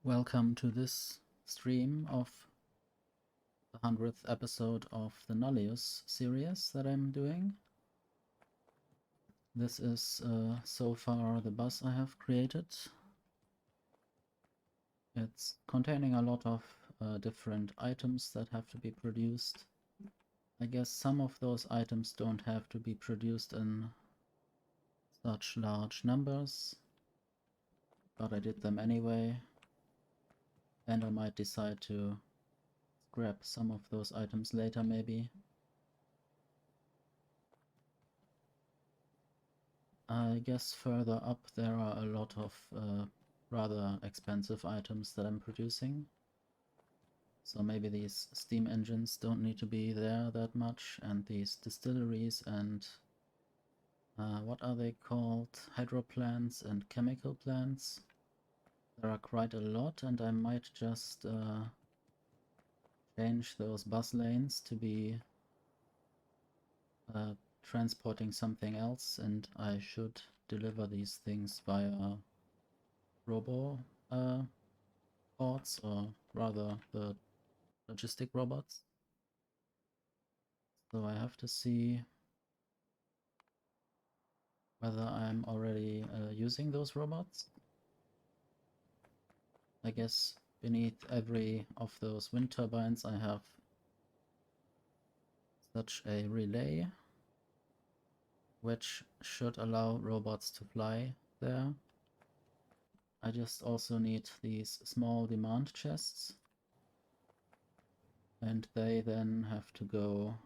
Welcome to this stream of the 100th episode of the Nullius series that I'm doing. This is so far the bus I have created. It's containing a lot of different items that have to be produced. I guess some of those items don't have to be produced in such large numbers, but I did them anyway, and I might decide to grab some of those items later maybe. I guess further up there are a lot of rather expensive items that I'm producing. So maybe these steam engines don't need to be there that much, and these distilleries and what are they called? Hydro plants and chemical plants. There are quite a lot, and I might just change those bus lanes to be transporting something else, and I should deliver these things via robo ports, or rather the logistic robots. So I have to see whether I'm already using those robots. I guess beneath every of those wind turbines I have such a relay, which should allow robots to fly there. I just also need these small demand chests, and they then have to go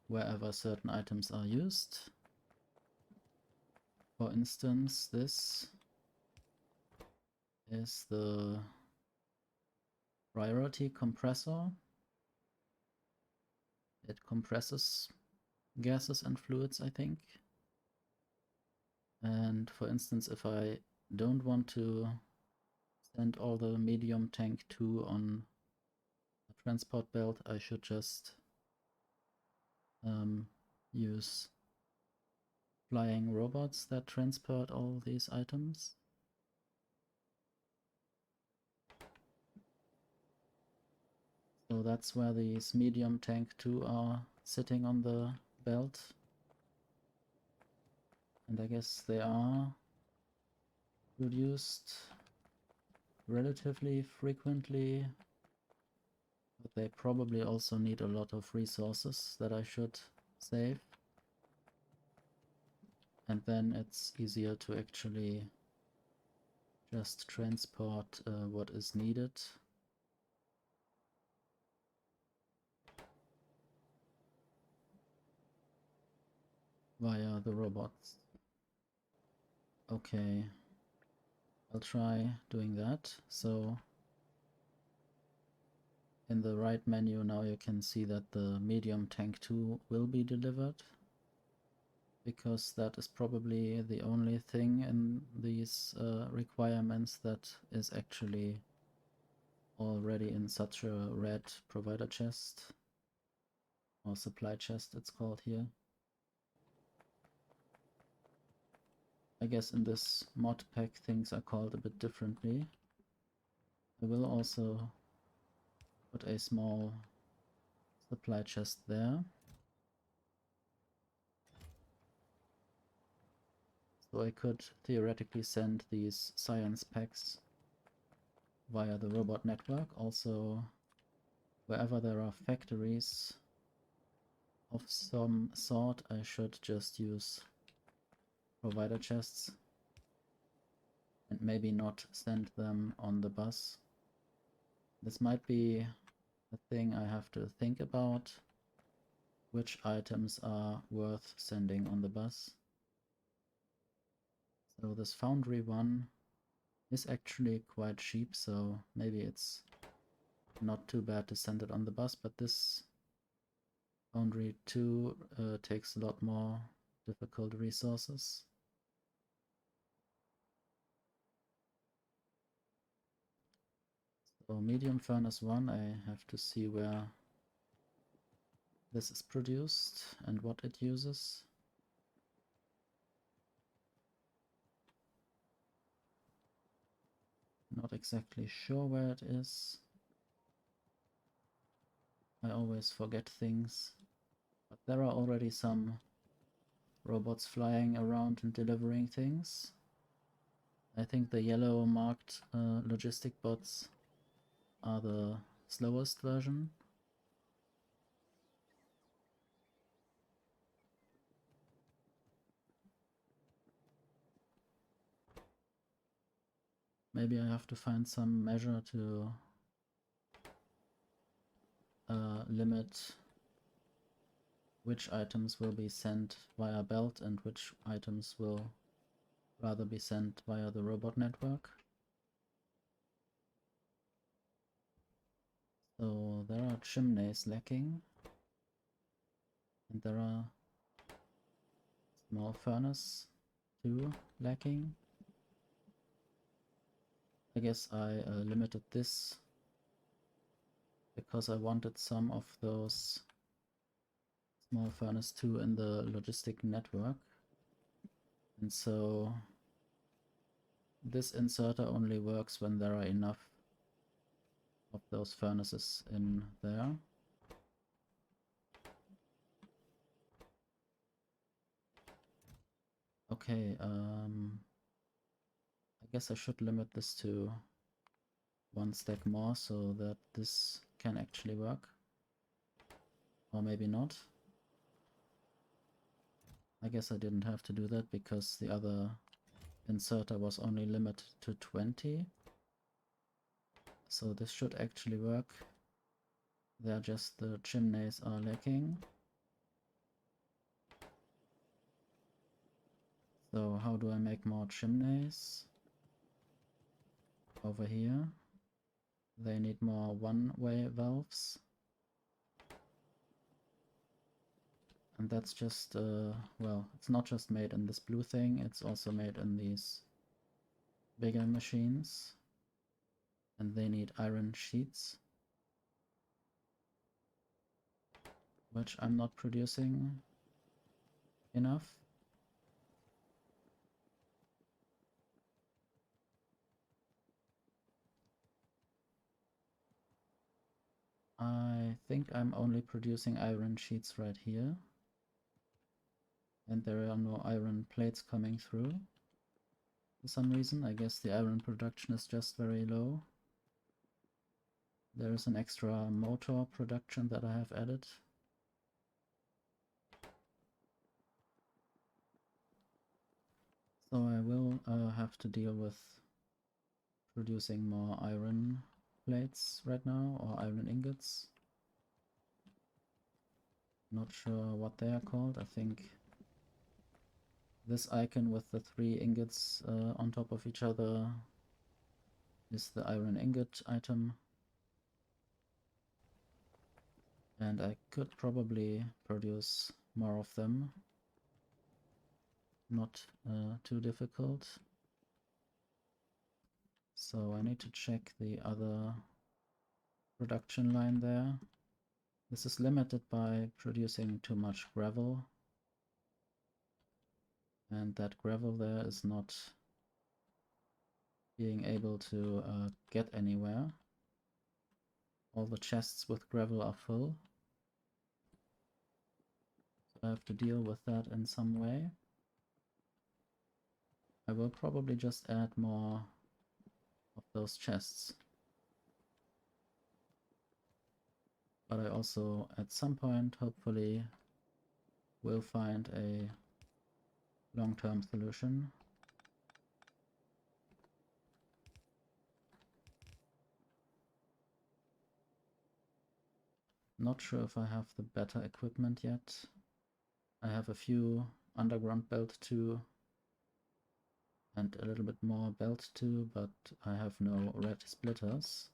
wherever certain items are used. For instance, this is the priority compressor. It compresses gases and fluids, I think. And for instance, if I don't want to send all the medium tank 2 on a transport belt, I should just use flying robots that transport all these items. So that's where these medium tank 2 are sitting on the belt. And I guess they are produced relatively frequently, but they probably also need a lot of resources that I should save. And then it's easier to actually just transport what is needed. Via the robots. Okay, I'll try doing that. So in the right menu now you can see that the medium tank 2 will be delivered, because that is probably the only thing in these requirements that is actually already in such a red provider chest, or supply chest it's called here. I guess in this mod pack things are called a bit differently. I will also put a small supply chest there. So I could theoretically send these science packs via the robot network. Also, wherever there are factories of some sort, I should just use provider chests and maybe not send them on the bus. This might be a thing I have to think about, which items are worth sending on the bus. So this foundry one is actually quite cheap, so maybe it's not too bad to send it on the bus, but this foundry 2 takes a lot more difficult resources. So medium furnace 1, I have to see where this is produced and what it uses. Not exactly sure where it is. I always forget things. But there are already some robots flying around and delivering things. I think the yellow marked logistic bots are the slowest version. Maybe I have to find some measure to limit which items will be sent via belt and which items will rather be sent via the robot network. So there are chimneys lacking, and there are small furnace too lacking. I guess I limited this because I wanted some of those small furnace 2 in the logistic network, and so this inserter only works when there are enough of those furnaces in there. Okay, I guess I should limit this to 1 stack more so that this can actually work. Or maybe not. I guess I didn't have to do that because the other inserter was only limited to 20. So this should actually work. They're just the chimneys are lacking. So how do I make more chimneys? Over here. They need more one-way valves. And that's just, well, it's not just made in this blue thing, it's also made in these bigger machines. And they need iron sheets, which I'm not producing enough. I think I'm only producing iron sheets right here. And there are no iron plates coming through. For some reason, I guess the iron production is just very low. There is an extra motor production that I have added. So I will have to deal with producing more iron plates right now, or iron ingots. Not sure what they are called. I think this icon with the 3 ingots on top of each other is the iron ingot item. And I could probably produce more of them. Not too difficult. So I need to check the other production line there. This is limited by producing too much gravel. And that gravel there is not being able to get anywhere. All the chests with gravel are full. So I have to deal with that in some way. I will probably just add more of those chests. But I also, at some point, hopefully, will find a long-term solution. Not sure if I have the better equipment yet. I have a few underground belt 2 and a little bit more belt 2, but I have no red splitters.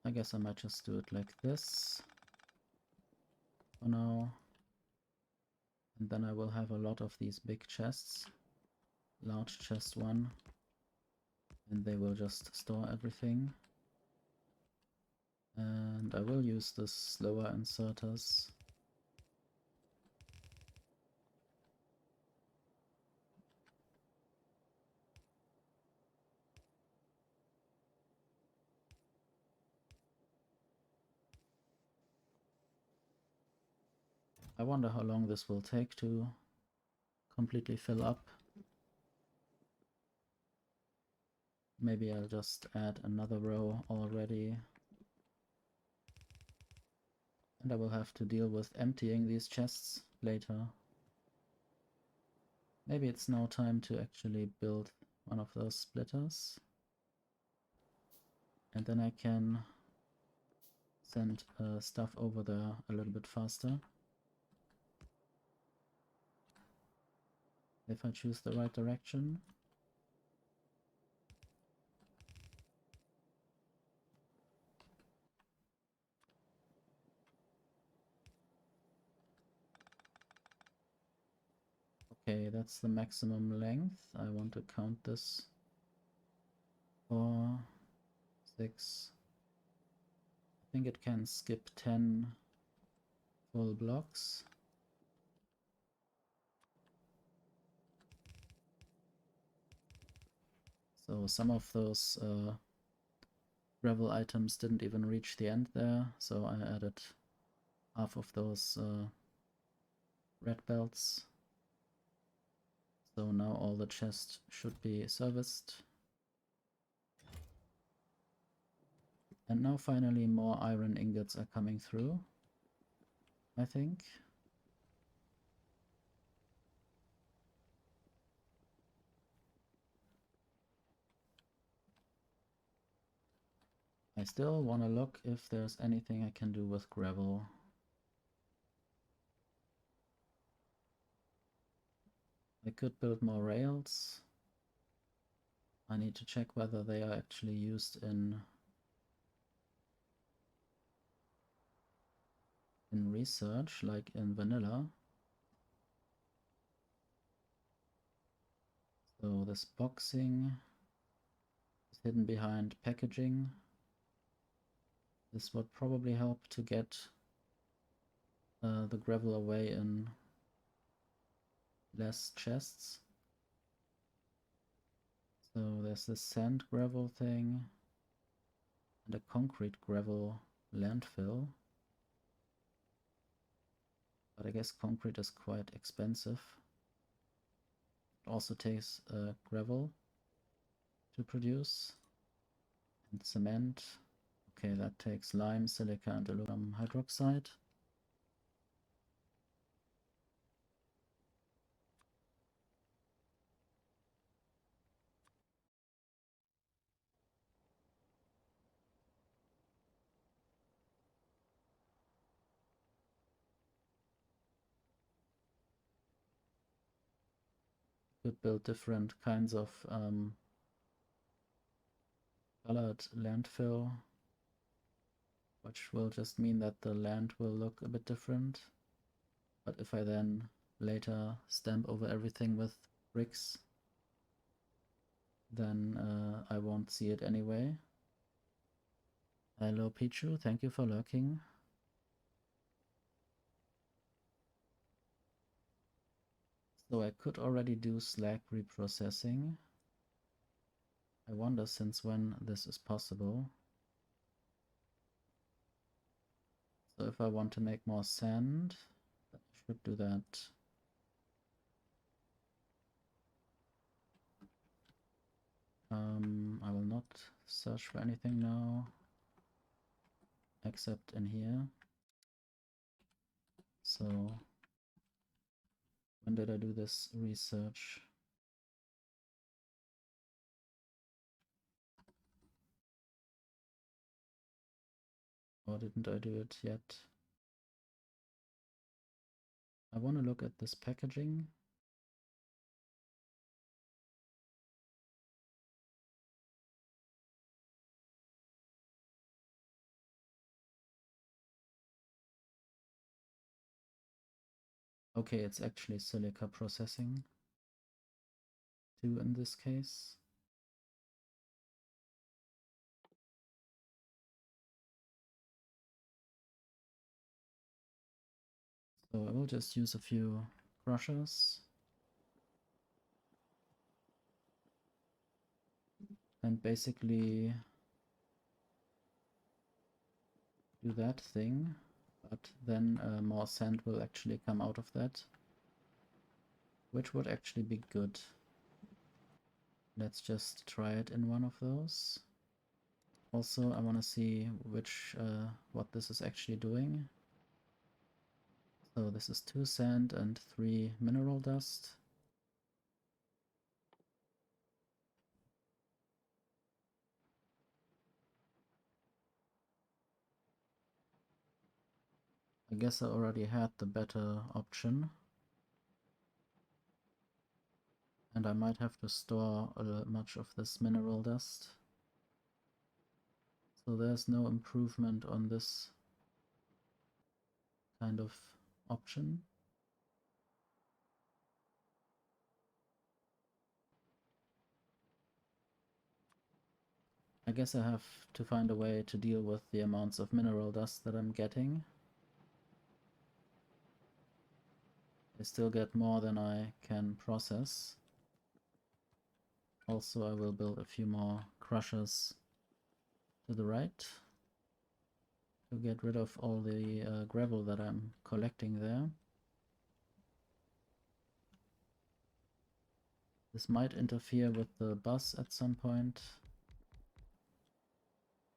I guess I might just do it like this for now. And then I will have a lot of these big chests. Large chest 1. And they will just store everything. And I will use the slower inserters. I wonder how long this will take to completely fill up. Maybe I'll just add another row already. And I will have to deal with emptying these chests later. Maybe it's now time to actually build one of those splitters. And then I can send stuff over there a little bit faster. If I choose the right direction. Okay, that's the maximum length. I want to count this. 4, 6. I think it can skip 10 full blocks. So some of those gravel items didn't even reach the end there, so I added half of those red belts. So now all the chests should be serviced. And now finally more iron ingots are coming through, I think. I still want to look if there's anything I can do with gravel. I could build more rails. I need to check whether they are actually used in research, like in vanilla. So this boxing is hidden behind packaging. This would probably help to get the gravel away in less chests. So there's this sand gravel thing and a concrete gravel landfill. But I guess concrete is quite expensive. It also takes gravel to produce and cement. Okay, that takes lime, silica and aluminum hydroxide. Could build different kinds of colored landfill, which will just mean that the land will look a bit different. But if I then later stamp over everything with bricks, then I won't see it anyway. Hello Pichu, thank you for lurking. So I could already do slag reprocessing. I wonder since when this is possible. So if I want to make more sand, I should do that. I will not search for anything now, except in here. So when did I do this research? Or didn't I do it yet? I want to look at this packaging. Okay, it's actually silica processing too in this case. So I will just use a few crushers and basically do that thing, but then more sand will actually come out of that, which would actually be good. Let's just try it in one of those. Also, I want to see what this is actually doing. So this is 2 sand and 3 mineral dust. I guess I already had the better option. And I might have to store much of this mineral dust. So there's no improvement on this kind of option. I guess I have to find a way to deal with the amounts of mineral dust that I'm getting. I still get more than I can process. Also, I will build a few more crushers to the right to get rid of all the gravel that I'm collecting there. This might interfere with the bus at some point,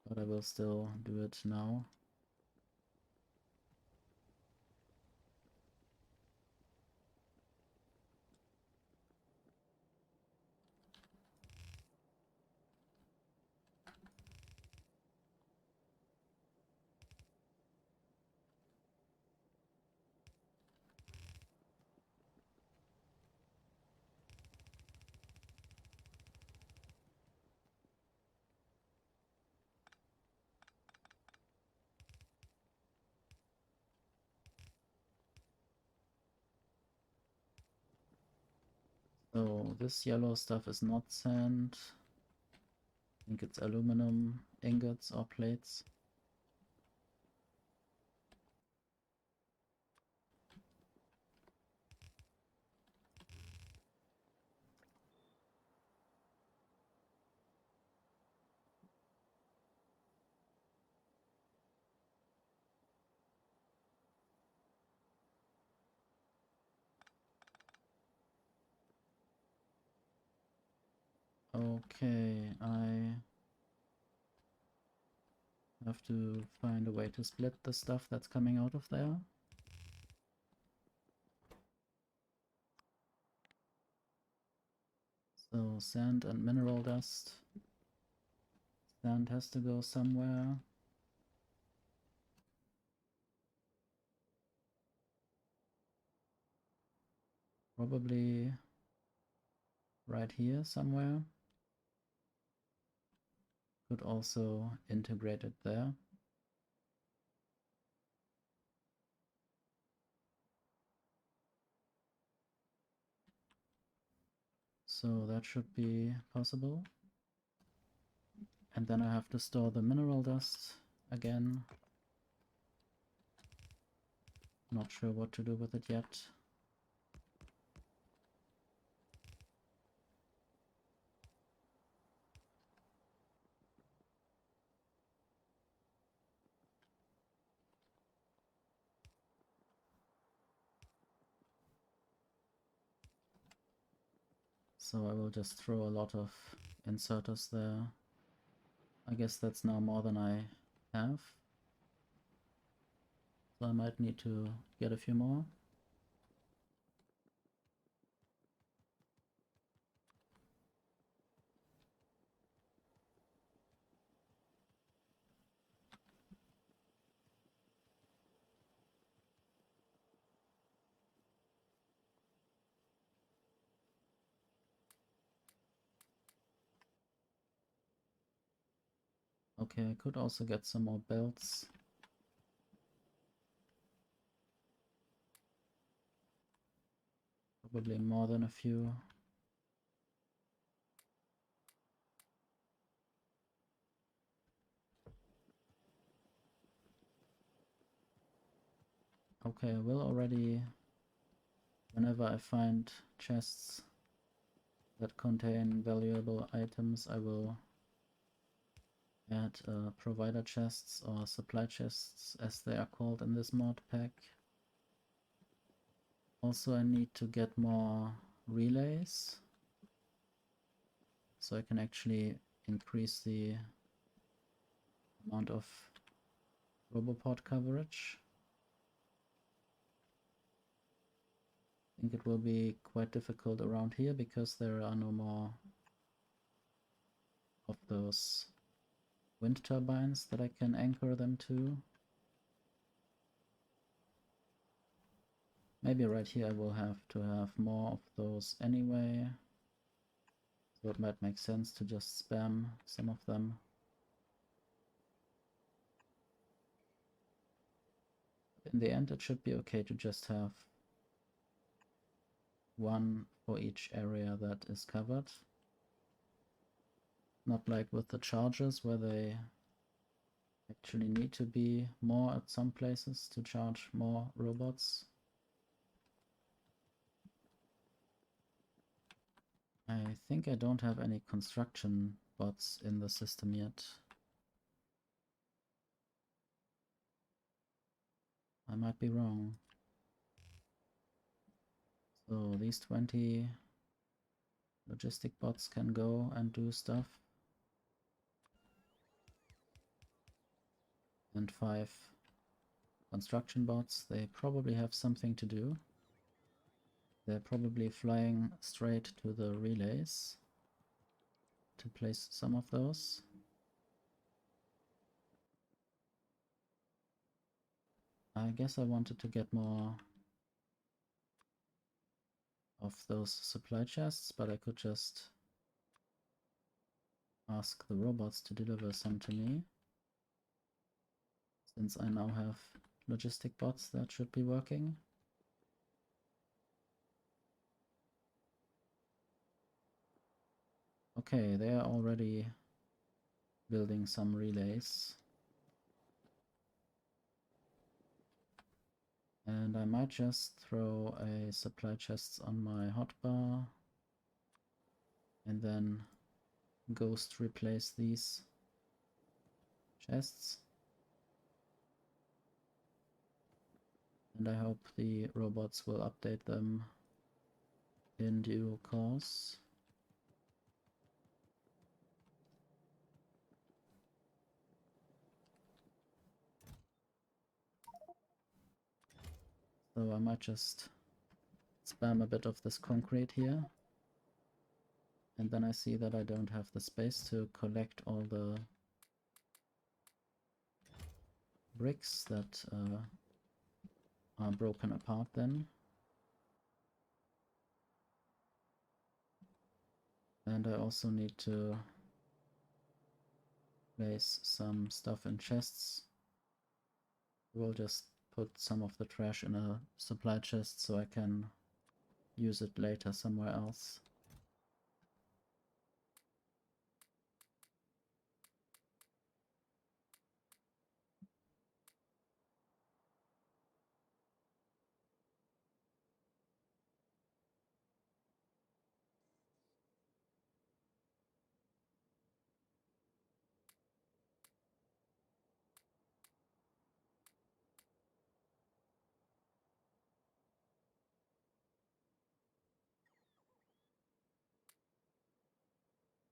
but I will still do it now. So this yellow stuff is not sand. I think it's aluminum ingots or plates. Okay, I have to find a way to split the stuff that's coming out of there. So sand and mineral dust. Sand has to go somewhere. Probably right here somewhere. Could also integrate it there. So that should be possible. And then I have to store the mineral dust again. Not sure what to do with it yet. So I will just throw a lot of inserters there. I guess that's now more than I have. So I might need to get a few more. Okay, I could also get some more belts. Probably more than a few. Okay, I will already, whenever I find chests that contain valuable items, I will add provider chests or supply chests as they are called in this mod pack. Also, I need to get more relays so I can actually increase the amount of Roboport coverage. I think it will be quite difficult around here because there are no more of those wind turbines that I can anchor them to. Maybe right here I will have to have more of those anyway, so it might make sense to just spam some of them. In the end, it should be okay to just have one for each area that is covered. Not like with the chargers where they actually need to be more at some places to charge more robots. I think I don't have any construction bots in the system yet. I might be wrong. So these 20 logistic bots can go and do stuff. And 5 construction bots, they probably have something to do. They're probably flying straight to the relays to place some of those. I guess I wanted to get more of those supply chests, but I could just ask the robots to deliver some to me. Since I now have logistic bots, that should be working. Okay, they are already building some relays. And I might just throw a supply chests on my hotbar and then ghost replace these chests. And I hope the robots will update them in due course. So I might just spam a bit of this concrete here. And then I see that I don't have the space to collect all the bricks that are broken apart then. And I also need to place some stuff in chests. We'll just put some of the trash in a supply chest so I can use it later somewhere else.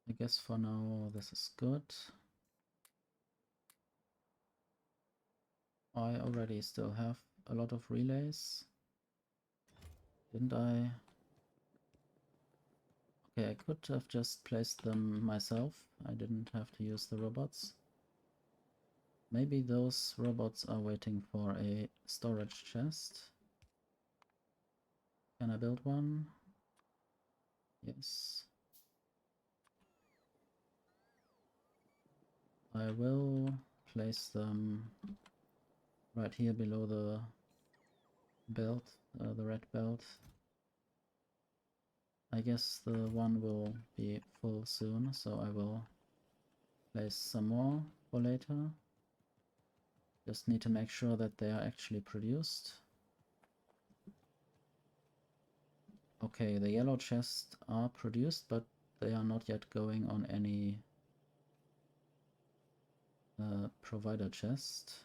I guess for now this is good. I already still have a lot of relays. Didn't I? Okay, I could have just placed them myself. I didn't have to use the robots. Maybe those robots are waiting for a storage chest. Can I build one? Yes. I will place them right here below the belt, the red belt. I guess the one will be full soon, so I will place some more for later. Just need to make sure that they are actually produced. Okay, the yellow chests are produced, but they are not yet going on any provider chest.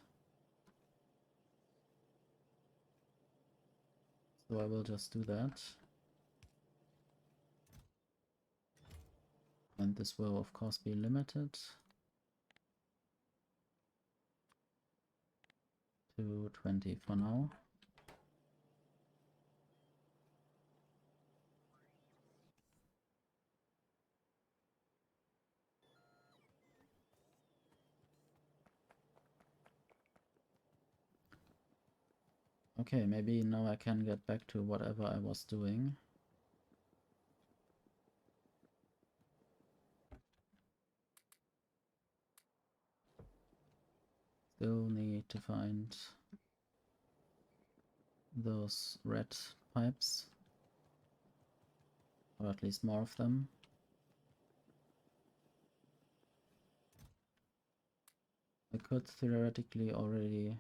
So I will just do that. And this will of course be limited to 20 for now. Okay, maybe now I can get back to whatever I was doing. Still need to find those red pipes, or at least more of them. I could theoretically already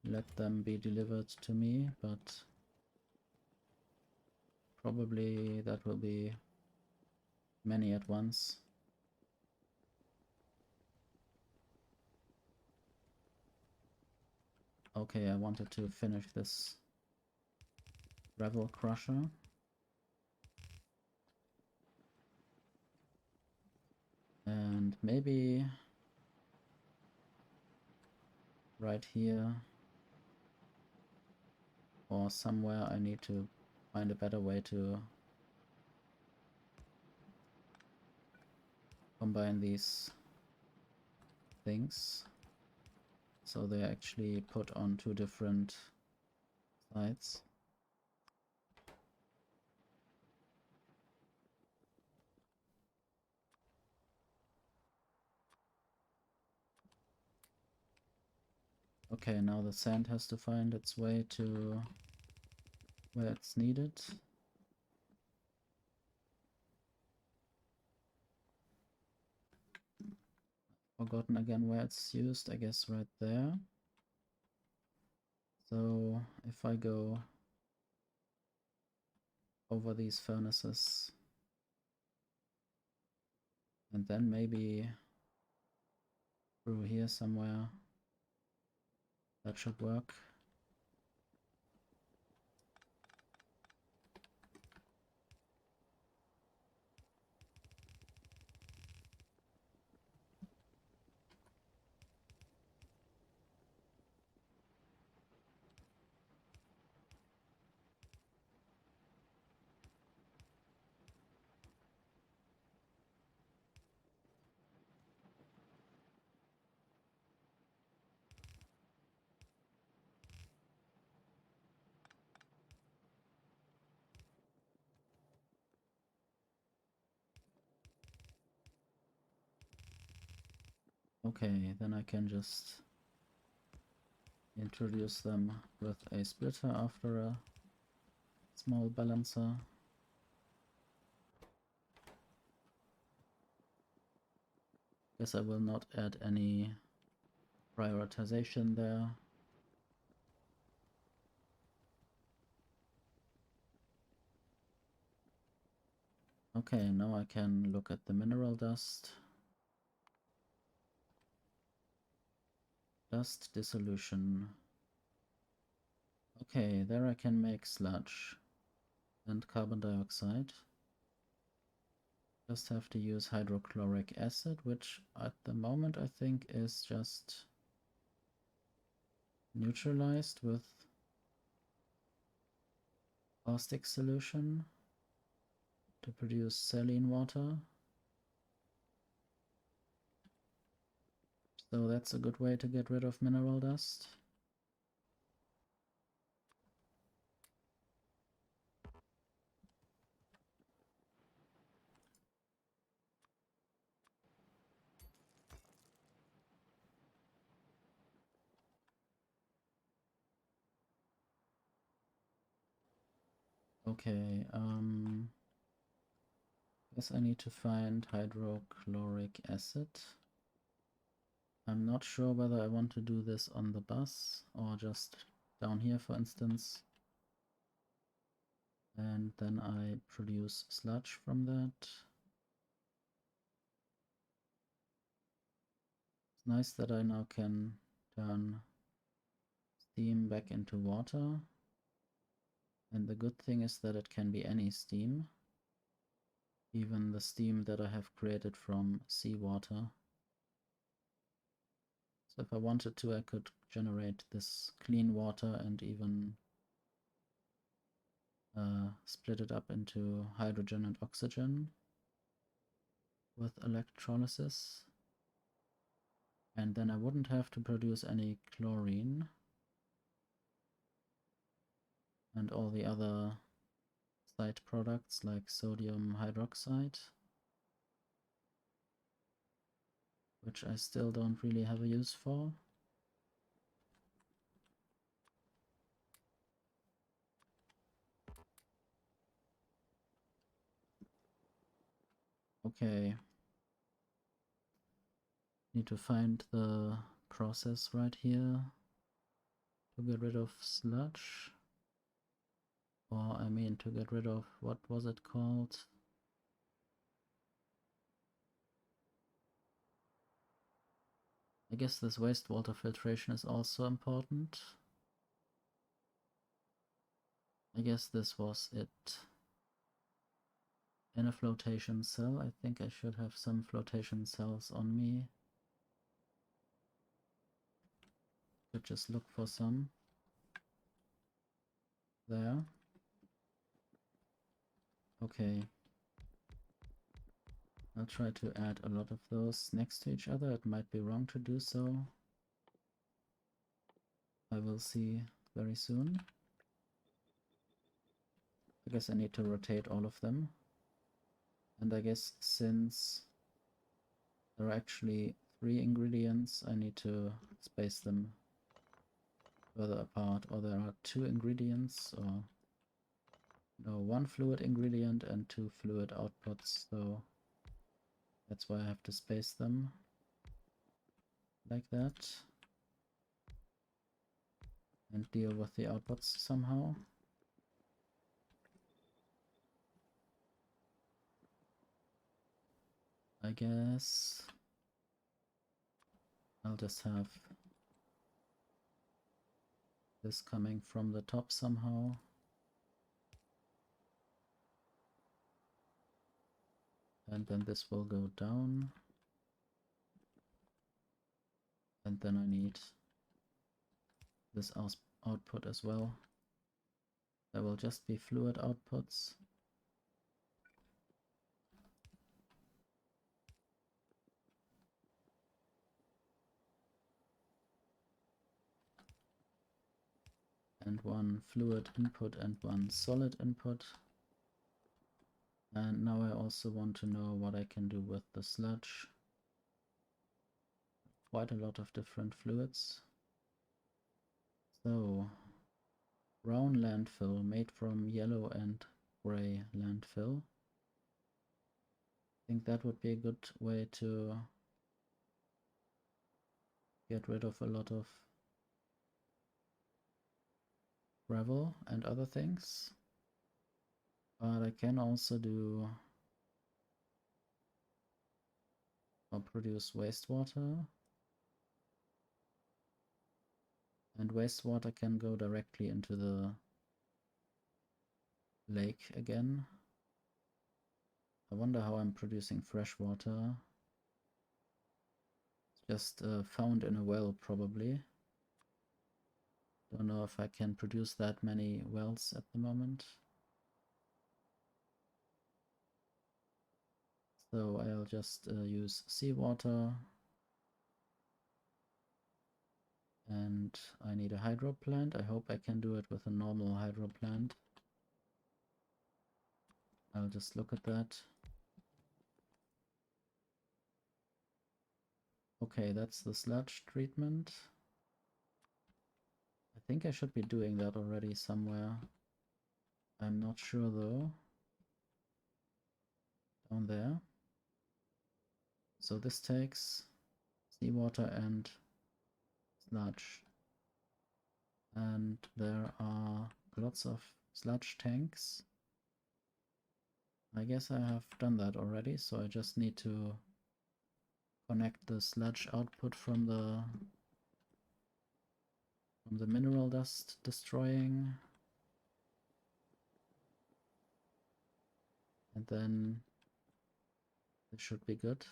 let them be delivered to me, but probably that will be many at once. Okay, I wanted to finish this gravel crusher. And maybe right here or somewhere I need to find a better way to combine these things so they're actually put on two different sides. Okay, now the sand has to find its way to where it's needed. Forgotten again where it's used, I guess right there. So if I go over these furnaces and then maybe through here somewhere, that should work. Okay, then I can just introduce them with a splitter after a small balancer. Guess I will not add any prioritization there. Okay, now I can look at the mineral dust. Dust dissolution. Okay, there I can make sludge and carbon dioxide. Just have to use hydrochloric acid, which at the moment I think is just neutralized with caustic solution to produce saline water. So that's a good way to get rid of mineral dust. Okay, guess I need to find hydrochloric acid. I'm not sure whether I want to do this on the bus or just down here, for instance. And then I produce sludge from that. It's nice that I now can turn steam back into water. And the good thing is that it can be any steam, even the steam that I have created from seawater. So if I wanted to, I could generate this clean water and even split it up into hydrogen and oxygen with electrolysis. And then I wouldn't have to produce any chlorine and all the other side products like sodium hydroxide, which I still don't really have a use for. Okay. Need to find the process right here to get rid of sludge. Or I mean to get rid of, what was it called? I guess this wastewater filtration is also important. I guess this was it. In a flotation cell, I think I should have some flotation cells on me. Should just look for some. There. Okay. I'll try to add a lot of those next to each other. It might be wrong to do so. I will see very soon. I guess I need to rotate all of them. And I guess since there are actually 3 ingredients, I need to space them further apart. Or there are 2 ingredients, or no, 1 fluid ingredient and 2 fluid outputs, so that's why I have to space them like that and deal with the outputs somehow. I guess I'll just have this coming from the top somehow. And then this will go down. And then I need this output as well. There will just be fluid outputs. And 1 fluid input and 1 solid input. And now I also want to know what I can do with the sludge. Quite a lot of different fluids. So, brown landfill made from yellow and gray landfill. I think that would be a good way to get rid of a lot of gravel and other things. But I can also do or produce wastewater. And wastewater can go directly into the lake again. I wonder how I'm producing fresh water. It's just found in a well, probably. Don't know if I can produce that many wells at the moment. So I'll just use seawater. And I need a hydro plant. I hope I can do it with a normal hydro plant. I'll just look at that. Okay, that's the sludge treatment. I think I should be doing that already somewhere. I'm not sure though. Down there. So this takes seawater and sludge. And there are lots of sludge tanks. I guess I have done that already, so I just need to connect the sludge output from the mineral dust destroying, and then it should be good.